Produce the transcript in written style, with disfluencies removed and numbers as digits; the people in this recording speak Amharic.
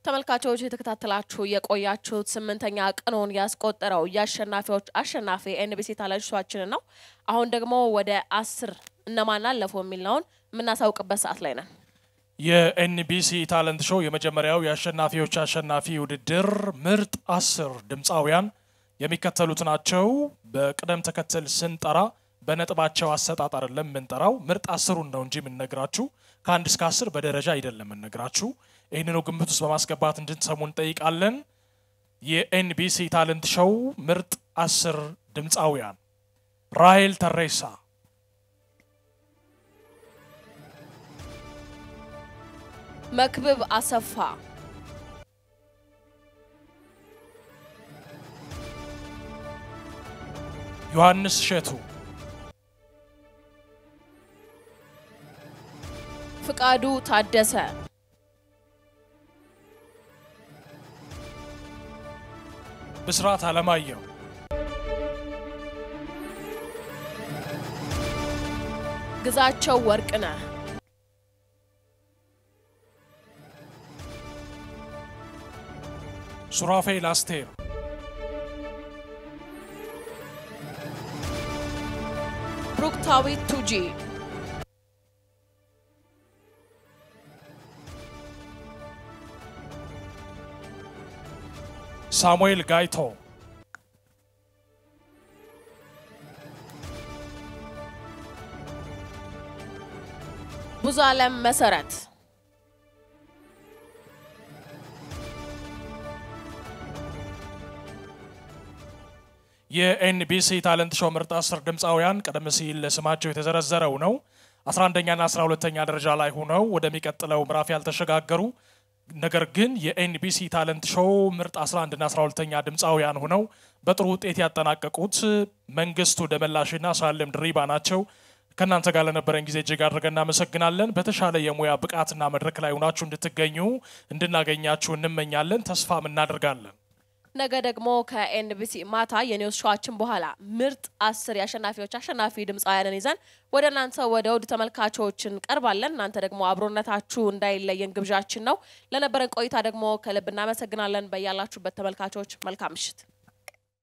ተመልካቾች የተከታተላችሁ የቆያችሁት 8ኛ ቀኑን ያስቆጠረው ያሸናፊዎች አሸናፊ ኤንቢሲ ታለንት ሾዋችን ነው። አሁን ደግሞ ወደ 10 እነማን አለፉ የሚልነውን ምናሳውቅበት ሰዓት ላይ ነን። የኤንቢሲ ታለንት ሾው የመጀመሪያው ያሸናፊዎች አሸናፊ ውድድር ምርጥ 10 ድምጻውያን የሚከተሉት ናቸው። በቅደም ተከተል ስንጠራ በነጥባቸው አሰጣጥ አይደለም ምንጠራው ምርጥ 10ን ነው እንጂ ምንነግራችሁ ከ1 እስከ 10 በደረጃ አይደለም ምንነግራችሁ። ይሄንን ግምት ውስጥ በማስገባት እንድትሰሙ እንጠይቃለን። የኤንቢሲ ታለንት ሾው ምርጥ 10 ድምጻውያን ራሄል ተሬሳ፣ መክብብ አሰፋ፣ ዮሐንስ ሸቱ፣ ፍቃዱ ታደሰ፣ ብስራት አለማየሁ፣ ግዛቸው ወርቅነህ፣ ሱራፌል አስቴር፣ ብሩክታዊት ቱጂ፣ ሳሙኤል ጋይቶ፣ ብዙዓለም መሰረት፣ የኤንቢሲ ታለንት ሾው ምርጥ 10 ድምጻውያን ቀደም ሲል ለስማቸው የተዘረዘረው ነው። 11ኛና 12ኛ ደረጃ ላይ ሆነው ወደሚቀጥለው ምዕራፍ ያልተሸጋገሩ ነገር ግን የኤንቢሲ ታለንት ሾው ምርጥ 11 እና 12ኛ ድምጻውያን ሆነው በጥሩ ውጤት ያጠናቀቁት መንግስቱ ደመላሽና ሳለም ድሪባ ናቸው። ከናንተ ጋር ለነበረን ጊዜ እጅግ አድርገን እናመሰግናለን። በተሻለ የሙያ ብቃትና መድረክ ላይ ሆናችሁ እንድትገኙ እንድናገኛችሁ እንመኛለን፣ ተስፋም እናደርጋለን። ነገ ደግሞ ከኤንቢሲ ማታ የኒውስ ሾዋችን በኋላ ምርጥ 10 ያሸናፊዎች አሸናፊ ድምጻውያንን ይዘን ወደ እናንተ ወደ ውድ ተመልካቾችን ቀርባለን። እናንተ ደግሞ አብሮነታችሁ እንዳይለየን ግብዣችን ነው። ለነበረን ቆይታ ደግሞ ከልብ እናመሰግናለን። በያላችሁበት ተመልካቾች መልካም ምሽት።